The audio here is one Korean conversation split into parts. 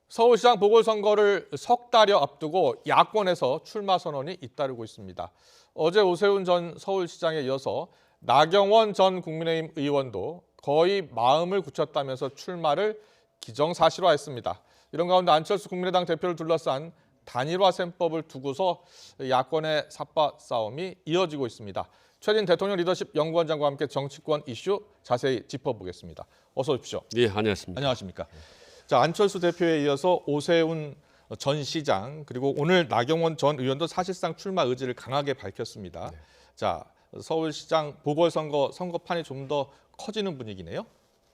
서울시장 보궐선거를 석 달여 앞두고 야권에서 출마 선언이 잇따르고 있습니다. 어제 오세훈 전 서울시장에 이어서 나경원 전 국민의힘 의원도 거의 마음을 굳혔다면서 출마를 기정사실화했습니다. 이런 가운데 안철수 국민의당 대표를 둘러싼 단일화 셈법을 두고서 야권의 삿바 싸움이 이어지고 있습니다. 최진 대통령 리더십 연구원장과 함께 정치권 이슈 자세히 짚어보겠습니다. 어서 오십시오. 네, 안녕하십니까. 안녕하십니까. 자, 안철수 대표에 이어서 오세훈 전 시장 그리고 오늘 나경원 전 의원도 사실상 출마 의지를 강하게 밝혔습니다. 네. 자, 서울시장 보궐선거 선거판이 좀 더 커지는 분위기네요.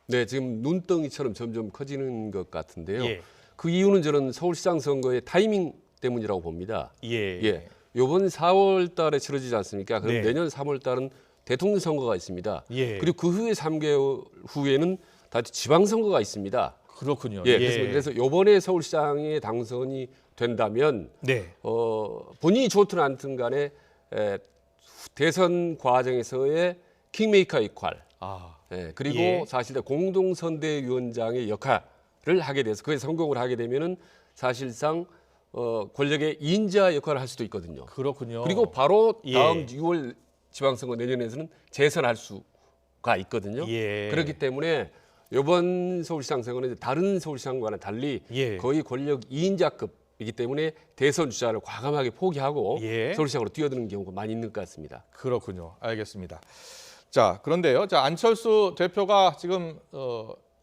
네, 지금 눈덩이처럼 점점 커지는 것 같은데요. 예. 그 이유는 저는 서울시장 선거의 타이밍 때문이라고 봅니다. 예. 이번 4월 달에 치러지지 않습니까? 그럼 네. 내년 3월 달은 대통령 선거가 있습니다. 예. 그리고 그 후에 3개월 후에는 다시 지방 선거가 있습니다. 그렇군요. 예, 그래서 이번에 서울시장에 당선이 된다면 네. 본인이 좋든 않든 간에 대선 과정에서의 킹메이커 역할, 그리고 예. 사실 공동선대위원장의 역할을 하게 돼서 그에 성공을 하게 되면은 사실상 권력의 인자 역할을 할 수도 있거든요. 그렇군요. 그리고 바로 다음 예. 6월 지방선거 내년에서는 재선할 수가 있거든요. 예. 그렇기 때문에 이번 서울시장 선거는 다른 서울시장과는 달리 예. 거의 권력 2인자급이기 때문에 대선 주자를 과감하게 포기하고 예. 서울시장으로 뛰어드는 경우가 많이 있는 것 같습니다. 그렇군요. 알겠습니다. 자, 그런데요. 자, 안철수 대표가 지금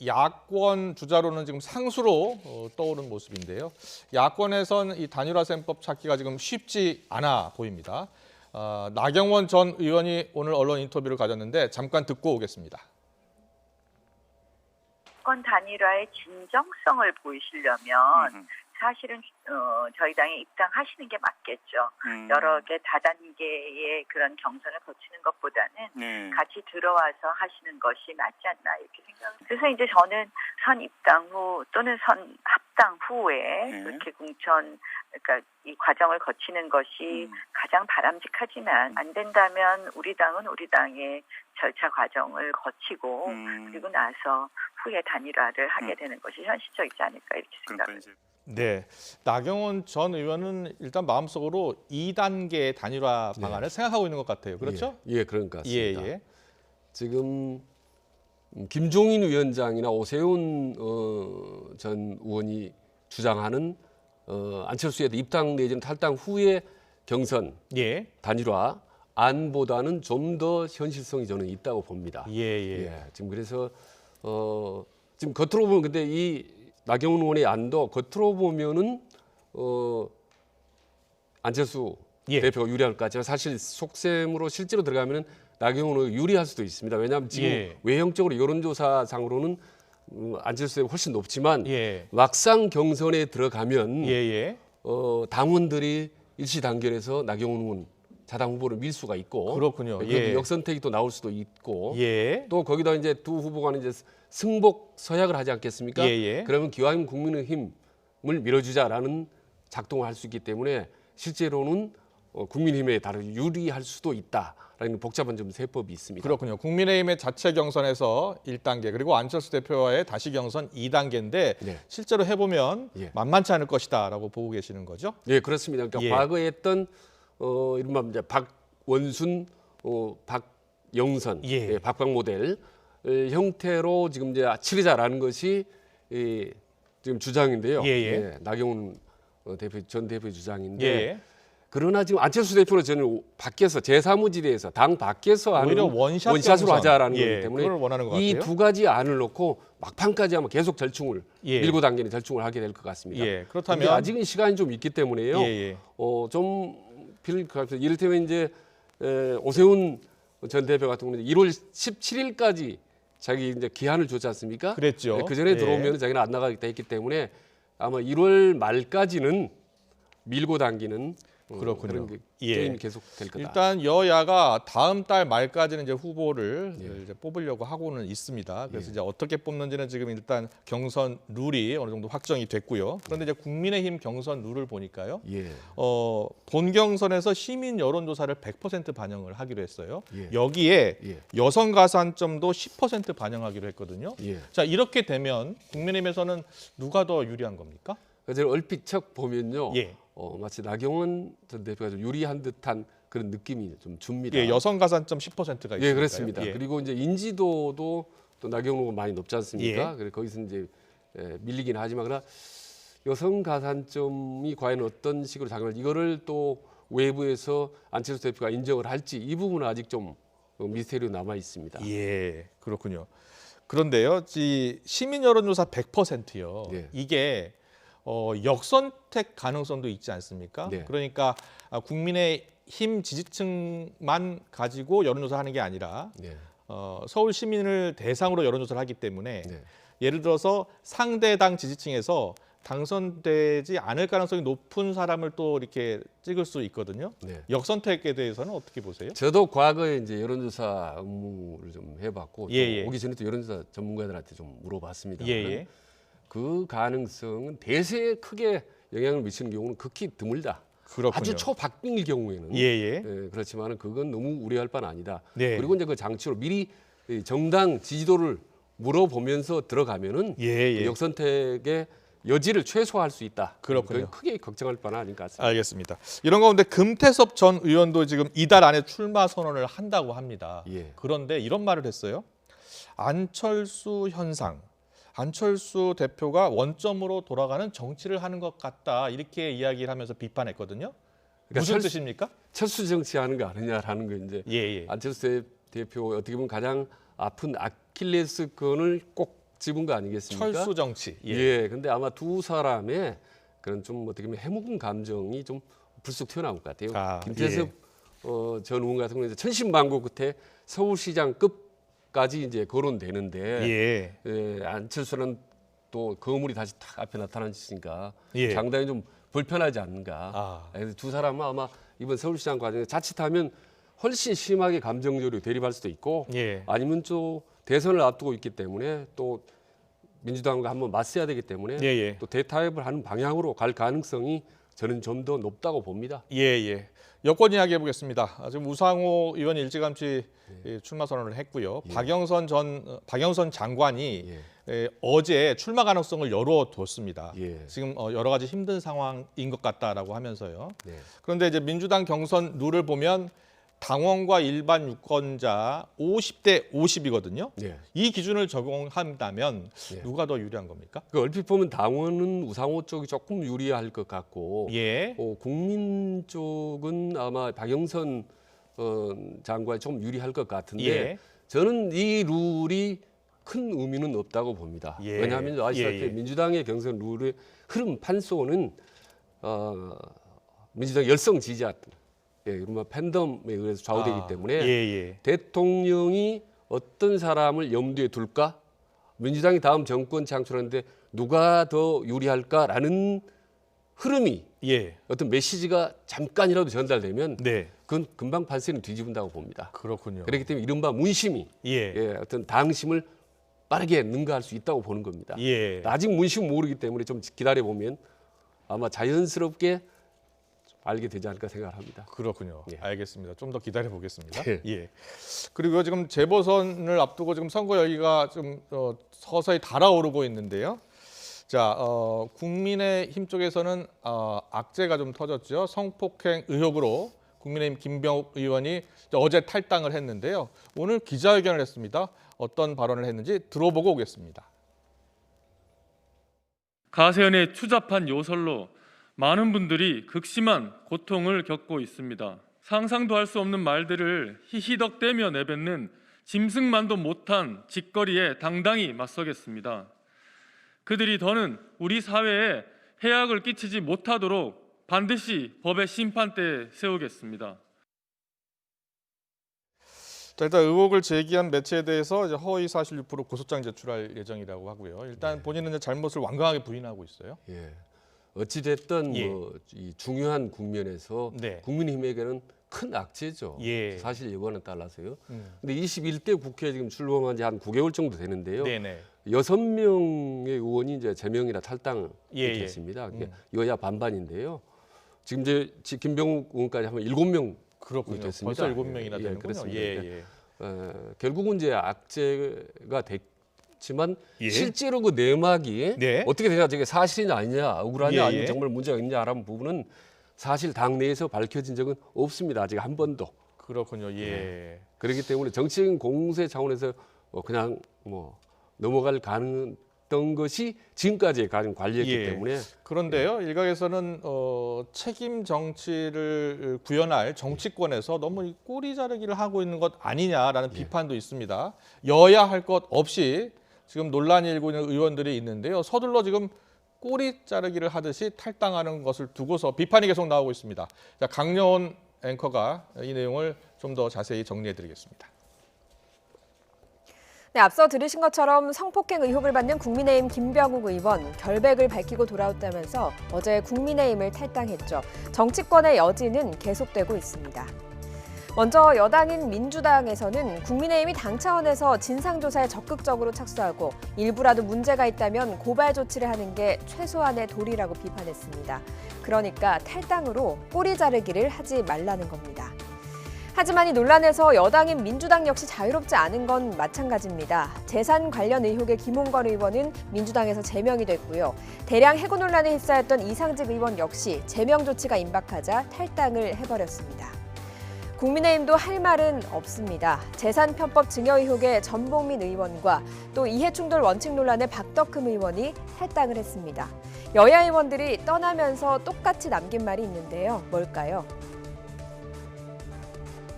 야권 주자로는 지금 상수로 떠오른 모습인데요. 야권에선 이 단일화 셈법 찾기가 지금 쉽지 않아 보입니다. 나경원 전 의원이 오늘 언론 인터뷰를 가졌는데 잠깐 듣고 오겠습니다. 야권 단일화의 진정성을 보이시려면 사실은 저희 당에 입당하시는 게 맞겠죠. 여러 개 다단계의 그런 경선을 거치는 것보다는 같이 들어와서 하시는 것이 맞지 않나 이렇게 생각합니다. 그래서 이제 저는 선 입당 후 또는 선 합당 후에 그렇게 공천 그러니까 이 과정을 거치는 것이 가장 바람직하지만 안 된다면 우리 당은 우리 당의 절차 과정을 거치고 그리고 나서 후에 단일화를 하게 되는 것이 현실적이지 않을까 이렇게 생각합니다. 네, 나경원 전 의원은 일단 마음속으로 2단계 단일화 방안을 생각하고 있는 것 같아요. 그렇죠? 예, 그런 것 같습니다. 예. 지금 김종인 위원장이나 오세훈 전 의원이 주장하는 안철수에 입당 내지는 탈당 후의 경선 예. 단일화 안보다는 좀 더 현실성이 저는 있다고 봅니다. 예. 지금 그래서 지금 겉으로 보면 근데 이 나경원 의원의 안도 겉으로 보면은 안철수 대표가 유리할 것 같지만 사실 속셈으로 실제로 들어가면은 나경원 의원이 유리할 수도 있습니다. 왜냐하면 지금 외형적으로 여론조사상으로는 안철수 대표가 훨씬 높지만 막상 경선에 들어가면 당원들이 일시 단결해서 나경원 의원 자당 후보를 밀 수가 있고 그렇군요. 역선택이 또 나올 수도 있고 또 거기다 이제 두 후보가 이제 승복 서약을 하지 않겠습니까? 그러면 기왕이면 국민의힘을 밀어주자라는 작동을 할 수 있기 때문에 실제로는 국민의힘에 다른 유리할 수도 있다라는 복잡한 좀 세법이 있습니다. 그렇군요. 국민의힘의 자체 경선에서 1단계 그리고 안철수 대표와의 다시 경선 2단계인데 실제로 해보면 만만치 않을 것이다라고 보고 계시는 거죠? 네, 그렇습니다. 그러니까 과거에 했던 이른바 이제 박원순, 박영선, 박박 모델 형태로 지금 이제 치르자라는 것이 지금 주장인데요. 나경원 전 대표의 주장인데 그러나 지금 안철수 대표는 저는 밖에서 제3의지대에서 당 밖에서 하는 원샷으로 하자라는 거기 때문에 이 두 가지 안을 놓고 막판까지 아마 계속 절충을 밀고 당기는 절충을 하게 될 것 같습니다. 그렇다면 아직은 시간이 좀 있기 때문에요. 좀 이를테면 이제 오세훈 전 대표 같은 경우는 1월 17일까지 자기 이제 기한을 줬지 않습니까? 그랬죠. 그 전에 들어오면 자기는 안 나가겠다 했기 때문에 아마 1월 말까지는 밀고 당기는 그렇군요. 그런 게 예. 게임이 계속 될 거다. 일단 여야가 다음 달 말까지는 이제 후보를 예. 이제 뽑으려고 하고는 있습니다. 그래서 예. 이제 어떻게 뽑는지는 지금 일단 경선 룰이 어느 정도 확정이 됐고요. 그런데 이제 국민의힘 경선 룰을 보니까요. 예. 본 경선에서 시민 여론조사를 100% 반영을 하기로 했어요. 예. 여기에 예. 여성 가산점도 10% 반영하기로 했거든요. 예. 자, 이렇게 되면 국민의힘에서는 누가 더 유리한 겁니까? 제가 얼핏 척 보면요. 예. 마치 나경원 전 대표가 좀 유리한 듯한 그런 느낌이 좀 줍니다. 예, 여성 가산점 10%가 있습니다. 예, 그렇습니다. 예. 그리고 이제 인지도도 또 나경원 후보가 많이 높지 않습니까? 예. 그래서 거기서 이제 밀리긴 하지만 그러나 여성 가산점이 과연 어떤 식으로 작용할지 이거를 또 외부에서 안철수 대표가 인정을 할지 이 부분은 아직 좀 미스테리로 남아 있습니다. 예, 그렇군요. 그런데요, 이 시민 여론조사 100%요. 예. 이게 역선택 가능성도 있지 않습니까? 네. 그러니까 국민의힘 지지층만 가지고 여론조사하는 게 아니라 네. 서울 시민을 대상으로 여론조사를 하기 때문에 네. 예를 들어서 상대당 지지층에서 당선되지 않을 가능성이 높은 사람을 또 이렇게 찍을 수 있거든요. 네. 역선택에 대해서는 어떻게 보세요? 저도 과거에 이제 여론조사 업무를 좀 해봤고 또 예, 예. 오기 전에 또 여론조사 전문가들한테 좀 물어봤습니다. 예, 예. 그 가능성은 대세에 크게 영향을 미치는 경우는 극히 드물다. 그렇군요. 아주 초박빙일 경우에는 예, 예. 그렇지만 그건 너무 우려할 바는 아니다. 네. 그리고 이제 그 장치로 미리 이 정당 지지도를 물어보면서 들어가면은 예, 예. 그 역선택의 여지를 최소화할 수 있다. 그렇군요. 그건 크게 걱정할 바는 아닌 것 같습니다. 알겠습니다. 이런 가운데 금태섭 전 의원도 지금 이달 안에 출마 선언을 한다고 합니다. 예. 그런데 이런 말을 했어요. 안철수 현상. 안철수 대표가 원점으로 돌아가는 정치를 하는 것 같다. 이렇게 이야기를 하면서 비판했거든요. 그러니까 무슨 뜻입니까? 철수 정치하는 거 아니냐라는 거 이제 예, 예. 안철수 대표 어떻게 보면 가장 아픈 아킬레스건을 꼭 집은 거 아니겠습니까? 철수 정치. 예. 근데 아마 두 사람의 그런 좀 어떻게 보면 해묵은 감정이 좀 불쑥 튀어나올 것 같아요. 아, 김태섭 전 의원 같은 경우는 천신만고 끝에 서울시장급까지 이제 거론되는데 예. 안철수는 또 거물이 다시 탁 앞에 나타나니까 예. 상당히 좀 불편하지 않는가. 아. 그래서 두 사람은 아마 이번 서울시장 과정에 자칫하면 훨씬 심하게 감정적으로 대립할 수도 있고 예. 아니면 또 대선을 앞두고 있기 때문에 또 민주당과 한번 맞서야 되기 때문에 예, 예. 또 대타협을 하는 방향으로 갈 가능성이 저는 좀 더 높다고 봅니다. 예, 예. 여권 이야기 해보겠습니다. 지금 우상호 의원이 일찌감치 출마 선언을 했고요. 예. 박영선 장관이 예. 어제 출마 가능성을 열어뒀습니다. 예. 지금 여러 가지 힘든 상황인 것 같다라고 하면서요. 네. 그런데 이제 민주당 경선 룰을 보면 당원과 일반 유권자 50대 50이거든요. 네. 이 기준을 적용한다면 예. 누가 더 유리한 겁니까? 그 얼핏 보면 당원은 우상호 쪽이 조금 유리할 것 같고 예. 국민 쪽은 아마 박영선 장관이 좀 유리할 것 같은데 예. 저는 이 룰이 큰 의미는 없다고 봅니다. 예. 왜냐하면 아시다시피 예, 예. 민주당의 경선 룰의 흐름 판소는 민주당 열성 지지자, 이른바 팬덤에 의해서 좌우되기 때문에 예. 대통령이 어떤 사람을 염두에 둘까? 민주당이 다음 정권 창출하는데 누가 더 유리할까라는 흐름이 예. 어떤 메시지가 잠깐이라도 전달되면 네. 그건 금방 판세는 뒤집은다고 봅니다. 그렇군요. 그렇기 때문에 이른바 문심이 예. 어떤 당심을 빠르게 능가할 수 있다고 보는 겁니다. 예. 아직 문심은 모르기 때문에 좀 기다려 보면 아마 자연스럽게 알게 되지 않을까 생각합니다. 그렇군요. 예. 알겠습니다. 좀 더 기다려 보겠습니다. 예. 예. 그리고 지금 재보선을 앞두고 지금 선거 열기가 좀 서서히 달아오르고 있는데요. 자, 국민의힘 쪽에서는 악재가 좀 터졌죠. 성폭행 의혹으로 국민의힘 김병욱 의원이 어제 탈당을 했는데요. 오늘 기자회견을 했습니다. 어떤 발언을 했는지 들어보고 오겠습니다. 가세연의 추잡한 요설로 많은 분들이 극심한 고통을 겪고 있습니다. 상상도 할 수 없는 말들을 히히덕대며 내뱉는 짐승만도 못한 짓거리에 당당히 맞서겠습니다. 그들이 더는 우리 사회에 해악을 끼치지 못하도록 반드시 법의 심판대에 세우겠습니다. 자, 일단 의혹을 제기한 매체에 대해서 이제 허위 사실 유포로 고소장 제출할 예정이라고 하고요. 일단 본인은 이제 잘못을 완강하게 부인하고 있어요. 예. 어찌 됐든 예. 이 중요한 국면에서 네. 국민의힘에게는 큰 악재죠. 예. 사실 여과는 따라서요. 근데 21대 국회에 지금 출범한 지 한 9개월 정도 되는데요. 네네. 6명의 의원이 이제 제명이나 탈당이 예, 예. 됐습니다. 그러니까 여야 반반인데요. 지금 이제 김병욱 의원까지 하면 7명 그렇군요. 됐습니다. 벌써 7명이나 예, 되는군요. 그렇습니다. 예, 예. 결국은 이제 악재가 됐지만 예. 실제로 그 내막이 네. 어떻게 돼야 저게 사실이냐 아니냐 억울하냐 예, 예. 아니면 정말 문제가 있냐라는 부분은 사실 당내에서 밝혀진 적은 없습니다. 아직 한 번도. 그렇군요. 예. 그렇기 때문에 정치적인 공세 차원에서 그냥 뭐 넘어갈 가능했던 것이 지금까지의 가장 관리였기 예. 때문에 그런데요, 일각에서는 책임 정치를 구현할 정치권에서 너무 이 꼬리 자르기를 하고 있는 것 아니냐라는 비판도 있습니다. 여야 할 것 없이 지금 논란이 일고 있는 의원들이 있는데요. 서둘러 지금 꼬리 자르기를 하듯이 탈당하는 것을 두고서 비판이 계속 나오고 있습니다. 자, 강려원 앵커가 이 내용을 좀 더 자세히 정리해드리겠습니다. 네, 앞서 들으신 것처럼 성폭행 의혹을 받는 국민의힘 김병욱 의원 결백을 밝히고 돌아왔다면서 어제 국민의힘을 탈당했죠. 정치권의 여지는 계속되고 있습니다. 먼저 여당인 민주당에서는 국민의힘이 당 차원에서 진상조사에 적극적으로 착수하고 일부라도 문제가 있다면 고발 조치를 하는 게 최소한의 도리라고 비판했습니다. 그러니까 탈당으로 꼬리 자르기를 하지 말라는 겁니다. 하지만 이 논란에서 여당인 민주당 역시 자유롭지 않은 건 마찬가지입니다. 재산 관련 의혹의 김홍걸 의원은 민주당에서 제명이 됐고요. 대량 해고 논란에 휩싸였던 이상직 의원 역시 제명 조치가 임박하자 탈당을 해버렸습니다. 국민의힘도 할 말은 없습니다. 재산 편법 증여 의혹의 전봉민 의원과 또 이해충돌 원칙 논란의 박덕흠 의원이 탈당을 했습니다. 여야 의원들이 떠나면서 똑같이 남긴 말이 있는데요. 뭘까요?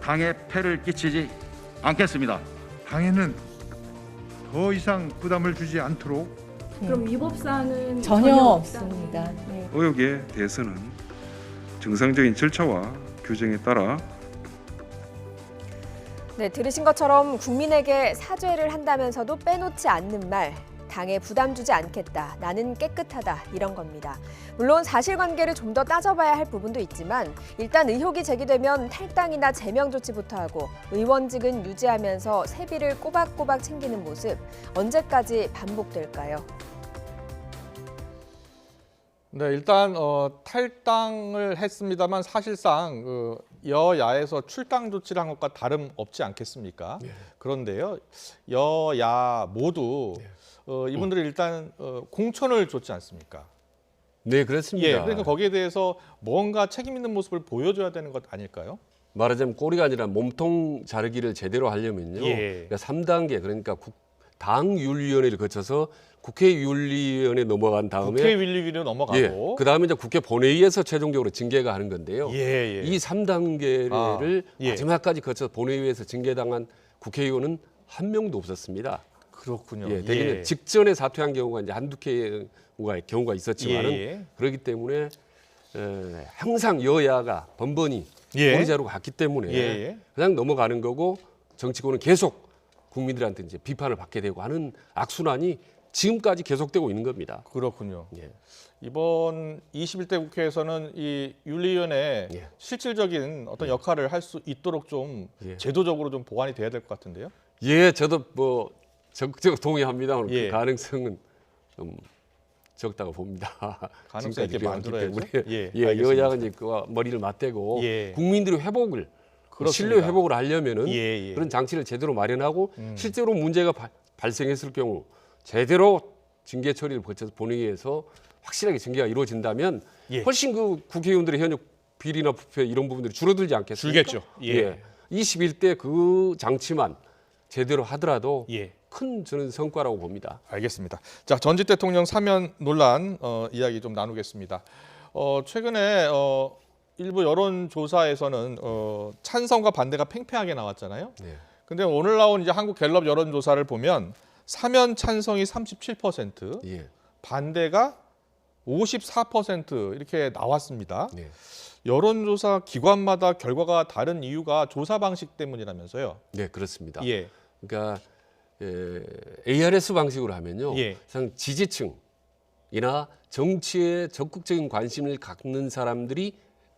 당에 폐를 끼치지 않겠습니다. 당에는 더 이상 부담을 주지 않도록 그럼 위법 사항은 전혀 없습니다. 네. 의혹에 대해서는 정상적인 절차와 규정에 따라 네, 들으신 것처럼 국민에게 사죄를 한다면서도 빼놓지 않는 말, 당에 부담 주지 않겠다, 나는 깨끗하다 이런 겁니다. 물론 사실관계를 좀 더 따져봐야 할 부분도 있지만 일단 의혹이 제기되면 탈당이나 제명 조치부터 하고 의원직은 유지하면서 세비를 꼬박꼬박 챙기는 모습 언제까지 반복될까요? 네, 일단 탈당을 했습니다만 사실상 여야에서 출당 조치를 한 것과 다름없지 않겠습니까? 네. 그런데요, 여야 모두 이분들이 일단 공천을 줬지 않습니까? 네 그렇습니다. 예, 그러니까 거기에 대해서 뭔가 책임 있는 모습을 보여줘야 되는 것 아닐까요? 말하자면 꼬리가 아니라 몸통 자르기를 제대로 하려면요. 예. 그러니까 3단계 그러니까 당윤리위원회를 거쳐서 국회윤리위원회 넘어간 다음에 국회윤리위로 넘어가고, 예, 그 다음에 이제 국회 본회의에서 최종적으로 징계가 하는 건데요. 예, 예. 이 3단계를 예. 마지막까지 거쳐서 본회의에서 징계당한 국회의원은 한 명도 없었습니다. 그렇군요. 예, 대개는 직전에 사퇴한 경우가 이제 한두 경우가 있었지만은 예. 그렇기 때문에 항상 여야가 번번이 예. 꼬리자루 갔기 때문에 예. 그냥 넘어가는 거고 정치권은 계속 국민들한테 이제 비판을 받게 되고 하는 악순환이 지금까지 계속되고 있는 겁니다. 그렇군요. 예. 이번 21대 국회에서는 이 윤리위원회 예. 실질적인 어떤 역할을 할 수 있도록 좀 예. 제도적으로 좀 보완이 돼야 될 것 같은데요. 예, 저도 뭐 적극적으로 동의합니다. 예. 그 가능성은 좀 적다고 봅니다. 가능성 있게 지금까지 그래왔기 만들어야죠. 때문에. 예, 알겠습니다. 여야가 이제 그와 머리를 맞대고 예. 국민들의 회복을 그렇습니다. 신뢰 회복을 하려면은 예. 그런 장치를 제대로 마련하고 실제로 문제가 발생했을 경우 제대로 징계 처리를 거쳐서 본회의에서 확실하게 징계가 이루어진다면 예. 훨씬 그 국회의원들의 현역 비리나 부패 이런 부분들이 줄어들지 않겠습니까? 줄겠죠. 예. 21대 그 장치만 제대로 하더라도 예. 큰 저는 성과라고 봅니다. 알겠습니다. 자, 전직 대통령 사면 논란 이야기 좀 나누겠습니다. 최근에 일부 여론조사에서는 찬성과 반대가 팽팽하게 나왔잖아요. 네. 근데 오늘 나온 이제 한국 갤럽 여론조사를 보면 사면 찬성이 37%, 예. 반대가 54% 이렇게 나왔습니다. 네. 여론조사 기관마다 결과가 다른 이유가 조사 방식 때문이라면서요. 네, 그렇습니다. 예. 그러니까 ARS 방식으로 하면요. 예. 상 지지층 이나 정치에 적극적인 관심을 갖는 사람들이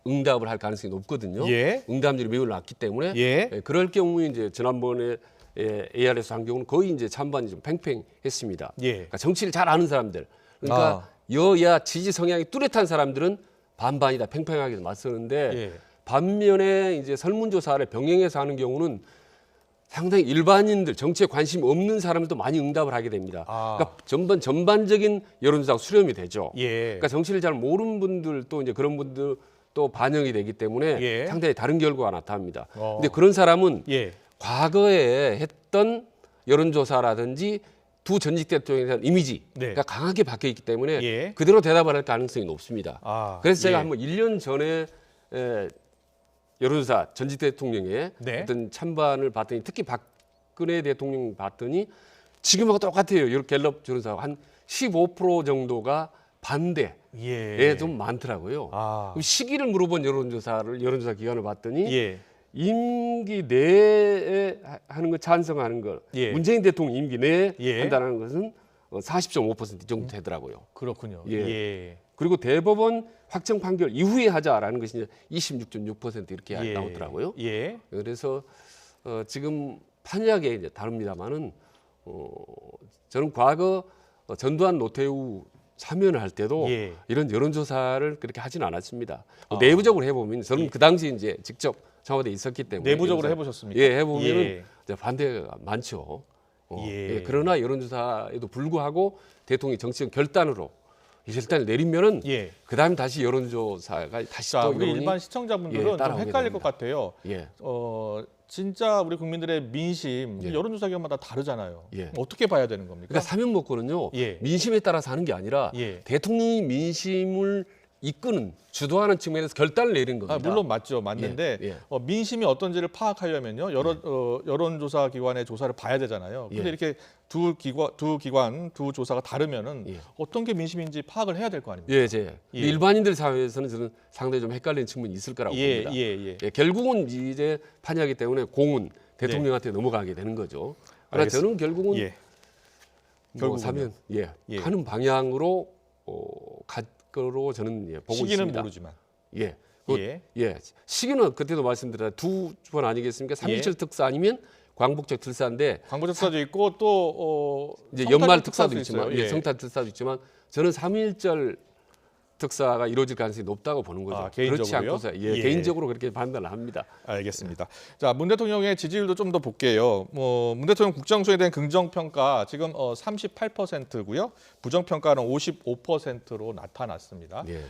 응답을 할 가능성이 높거든요. 예. 응답률이 매우 낮기 때문에 예. 그럴 경우에 이제 지난번에 ARS 한 경우는 거의 이제 찬반이 좀 팽팽했습니다. 예. 그러니까 정치를 잘 아는 사람들, 그러니까 여야 지지 성향이 뚜렷한 사람들은 반반이다 팽팽하게 맞서는데 예. 반면에 이제 설문조사를 병행해서 하는 경우는 상당히 일반인들 정치에 관심 없는 사람들도 많이 응답을 하게 됩니다. 그러니까 전반적인 여론조사가 수렴이 되죠. 예. 그러니까 정치를 잘 모르는 분들 또 이제 그런 분들 또 반영이 되기 때문에 예. 상당히 다른 결과가 나타납니다. 근데 그런 사람은 예. 과거에 했던 여론조사라든지 두 전직 대통령에 대한 이미지가 강하게 바뀌어 있기 때문에 예. 그대로 대답을 할 가능성이 높습니다. 그래서 제가 예. 한번 1년 전에 여론조사 전직 대통령의 네. 어떤 찬반을 봤더니 특히 박근혜 대통령 봤더니 지금하고 똑같아요. 이렇게 갤럽 여론조사 한 15% 정도가 반대에 예. 좀 많더라고요. 그럼 시기를 물어본 여론조사 기관을 봤더니 예. 임기 내에 하는 거 찬성하는 거 예. 문재인 대통령 임기 내에 예. 한다는 것은 40.5% 정도 되더라고요. 그렇군요. 예. 예. 그리고 대법원 확정 판결 이후에 하자라는 것이 이제 26.6% 이렇게 예. 나오더라고요. 예. 그래서 지금 판약에 이제 다릅니다만은 저는 과거 전두환 노태우 사면을 할 때도 예. 이런 여론조사를 그렇게 하지는 않았습니다. 내부적으로 해보면 저는 그 당시 이제 직접 청와대에 있었기 때문에 내부적으로 해보셨습니까? 예, 해보면은 예. 이제 반대가 많죠. 예. 그러나 여론조사에도 불구하고 대통령이 정치적 결단을 내리면은 예. 그다음에 다시 여론조사가 다시 자, 또 우리 여론이 일반 시청자분들은 좀 따라오게 헷갈릴 됩니다. 것 같아요. 예. 진짜 우리 국민들의 민심 예. 여론조사 기관마다 다르잖아요. 예. 어떻게 봐야 되는 겁니까? 그러니까 사면목권은요 예. 민심에 따라서 하는 게 아니라 예. 대통령이 민심을 이끄는 주도하는 측면에서 결단을 내리는 겁니다. 물론 맞죠, 맞는데 예. 민심이 어떤지를 파악하려면요 여론조사 기관의 조사를 봐야 되잖아요. 근데 예. 이렇게 두 조사가 다르면은 예. 어떤 게 민심인지 파악을 해야 될 거 아닙니까? 예, 제 일반인들 사회에서는 저는 상당히 좀 헷갈리는 측면이 있을 거라고 봅니다. 예. 결국은 이제 판이하기 때문에 공은 대통령한테 넘어가게 되는 거죠. 그러나 알겠습니다. 저는 결국은 예. 결국 사면 예. 하는 방향으로 갈 거로 저는 보고 시기는 있습니다. 모르지만 예. 예. 시기는 그때도 말씀드렸다 두 번 아니겠습니까? 3.27 특사 아니면 광복절 특사인데 광고 특사도 있고 또 이제 성탄 연말 특사도 있어요. 있지만 예. 성탄 특사도 있지만 저는 3.1절 특사가 이루어질 가능성이 높다고 보는 거죠. 그렇지 개인적으로요? 않고서 예. 개인적으로 그렇게 판단을 합니다. 알겠습니다. 자, 문 대통령의 지지율도 좀 더 볼게요. 문 대통령 국정수행에 대한 긍정 평가 지금 38%고요. 부정 평가는 55%로 나타났습니다. 예.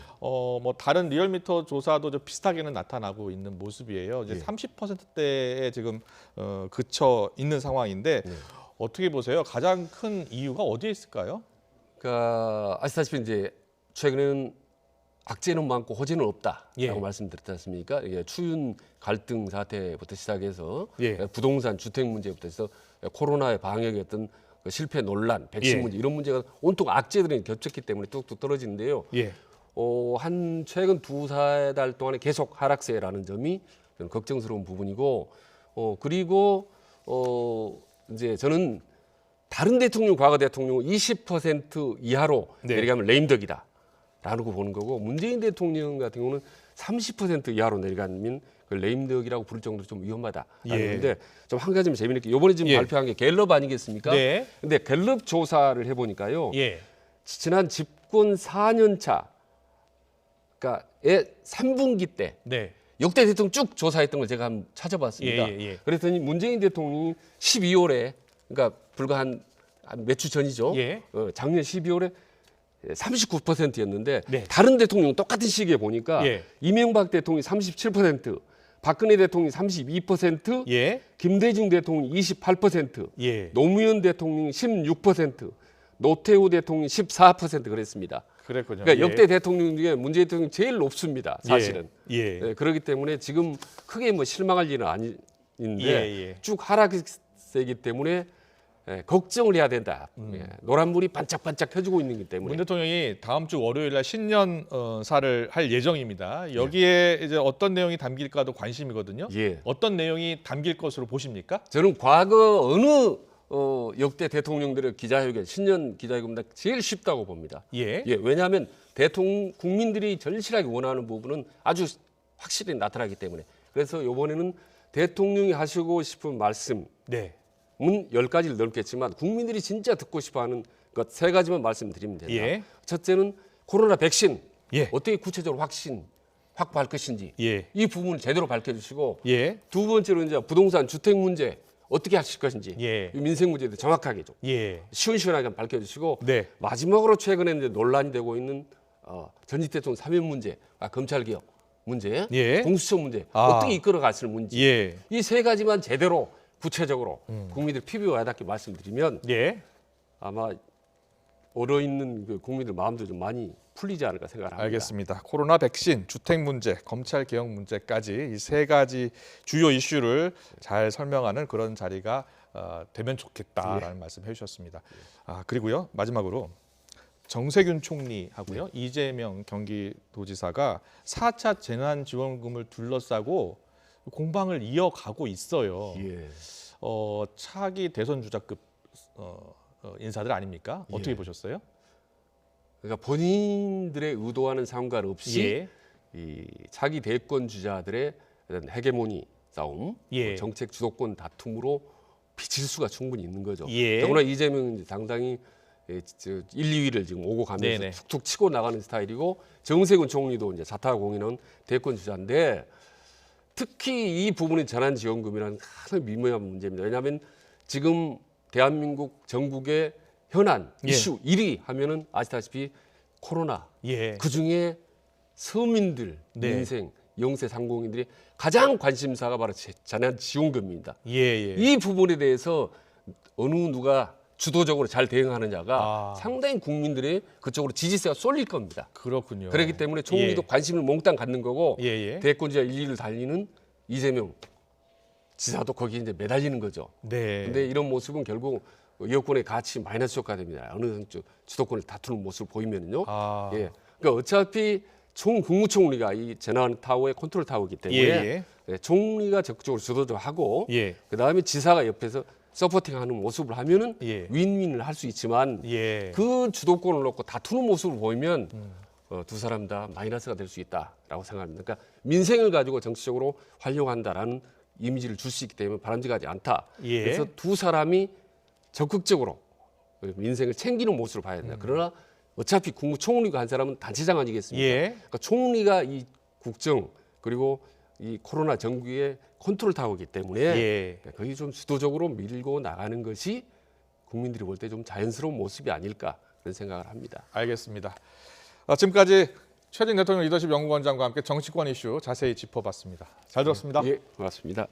다른 리얼미터 조사도 좀 비슷하게는 나타나고 있는 모습이에요. 이제 30%대에 지금 그쳐 있는 상황인데 어떻게 보세요? 가장 큰 이유가 어디에 있을까요? 그러니까 아시다시피 이제 최근에는 악재는 많고 호재는 없다라고 예. 말씀드렸지 않습니까? 이게 추윤 갈등 사태부터 시작해서 예. 부동산 주택 문제부터 해서 코로나의 방역의 어떤 그 실패 논란, 백신 예. 문제 이런 문제가 온통 악재들이 겹쳤기 때문에 뚝뚝 떨어지는데요. 예. 한 최근 2-4달 동안에 계속 하락세라는 점이 좀 걱정스러운 부분이고 그리고 이제 저는 다른 대통령 과거 대통령은 20% 이하로 내려가면 레임덕이다. 라고 보는 거고 문재인 대통령 같은 경우는 30% 이하로 내려가면 그 레임덕이라고 부를 정도로 좀 위험하다라는 건데 좀 한 가지 좀 재미있게 이번에 지금 발표한 게 갤럽 아니겠습니까? 네. 근데 갤럽 조사를 해보니까요. 예. 지난 집권 4년 차, 그러니까 3분기 때 네. 역대 대통령 쭉 조사했던 걸 제가 한번 찾아봤습니다. 예. 그랬더니 문재인 대통령이 12월에 그러니까 불과 한 몇 주 전이죠. 예. 작년 12월에 39%였는데 네. 다른 대통령 똑같은 시기에 보니까 예. 이명박 대통령이 37%, 박근혜 대통령이 32%, 예. 김대중 대통령이 28%, 예. 노무현 대통령이 16%, 노태우 대통령이 14% 그랬습니다. 그랬군요. 그러니까 예. 역대 대통령 중에 문재인 대통령이 제일 높습니다. 사실은. 예. 그렇기 때문에 지금 크게 실망할 일은 아닌데 예. 쭉 하락세이기 때문에 걱정을 해야 된다. 노란불이 반짝반짝 켜지고 있는 기 때문에. 문 대통령이 다음 주 월요일 날 신년사를 할 예정입니다. 여기에 이제 어떤 내용이 담길까도 관심이거든요. 예. 어떤 내용이 담길 것으로 보십니까? 저는 과거 어느 역대 대통령들의 기자회견, 신년 기자회견보다 제일 쉽다고 봅니다. 예. 왜냐하면 국민들이 절실하게 원하는 부분은 아주 확실히 나타나기 때문에. 그래서 이번에는 대통령이 하시고 싶은 말씀은 네. 10가지를 넘겠지만 국민들이 진짜 듣고 싶어하는 것 3가지만 말씀드리면 된다. 예. 첫째는 코로나 백신 예. 어떻게 구체적으로 확보할 것인지 예. 이 부분을 제대로 밝혀주시고 예. 두 번째로 이제 부동산 주택 문제 어떻게 하실 것인지 예. 이 민생 문제에 대해 정확하게 좀 예. 시원시원하게 밝혀주시고 네. 마지막으로 최근에 이제 논란이 되고 있는 전직 대통령 사면 문제, 검찰개혁 문제, 예. 공수처 문제 아. 어떻게 이끌어갔을 문제 예. 이 3가지만 제대로 구체적으로 국민들 피부에 와닿게 말씀드리면 예. 아마 얼어있는 그 국민들 마음도 좀 많이 풀리지 않을까 생각합니다. 알겠습니다. 코로나 백신, 주택 문제, 검찰 개혁 문제까지 이 3가지 주요 이슈를 잘 설명하는 그런 자리가 되면 좋겠다라는 말씀 해주셨습니다. 그리고요 마지막으로 정세균 총리하고요 이재명 경기도지사가 4차 재난지원금을 둘러싸고 공방을 이어가고 있어요. 예. 차기 대선 주자급 인사들 아닙니까? 어떻게 예. 보셨어요? 그러니까 본인들의 의도와는 상관없이 예. 이 차기 대권 주자들의 어떤 헤게모니 싸움, 예. 정책 주도권 다툼으로 비칠 수가 충분히 있는 거죠. 예. 더구나 이재명은 상당히 1, 2위를 지금 오고 가면서 네네. 툭툭 치고 나가는 스타일이고 정세균 총리도 이제 자타공인은 대권 주자인데 특히 이 부분이 재난지원금이라는 가장 미묘한 문제입니다. 왜냐하면 지금 대한민국 전국의 현안 예. 이슈 1위 하면은 아시다시피 코로나. 예. 그 중에 서민들, 네. 민생, 영세 상공인들이 가장 관심사가 바로 재난지원금입니다. 예. 이 부분에 대해서 어느 누가 주도적으로 잘 대응하느냐가 상당히 국민들의 그쪽으로 지지세가 쏠릴 겁니다. 그렇군요. 그렇기 때문에 총리도 예. 관심을 몽땅 갖는 거고 예. 대권주자 1, 2를 달리는 이재명 지사도 거기에 이제 매달리는 거죠. 네. 근데 이런 모습은 결국 여권의 가치 마이너스 효과가 됩니다. 어느 주도권을 다투는 모습을 보이면요. 예. 그러니까 어차피 국무총리가 이 재난 타워의 컨트롤 타워이기 때문에 예, 총리가 적극적으로 주도적으로 하고 예. 그 다음에 지사가 옆에서 서포팅하는 모습을 하면은 예. 윈윈을 할 수 있지만 예. 그 주도권을 놓고 다투는 모습을 보이면 두 사람 다 마이너스가 될 수 있다라고 생각합니다. 그러니까 민생을 가지고 정치적으로 활용한다라는 이미지를 줄 수 있기 때문에 바람직하지 않다. 예. 그래서 두 사람이 적극적으로 민생을 챙기는 모습을 봐야 된다. 그러나 어차피 국무총리가 한 사람은 단체장 아니겠습니까? 예. 그러니까 총리가 이 국정 그리고 이 코로나 전국의 컨트롤 타워이기 때문에 예. 거기 좀 주도적으로 밀고 나가는 것이 국민들이 볼 때 좀 자연스러운 모습이 아닐까 그런 생각을 합니다. 알겠습니다. 지금까지 최진 대통령 리더십 연구원장과 함께 정치권 이슈 자세히 짚어봤습니다. 잘 들었습니다. 예, 고맙습니다.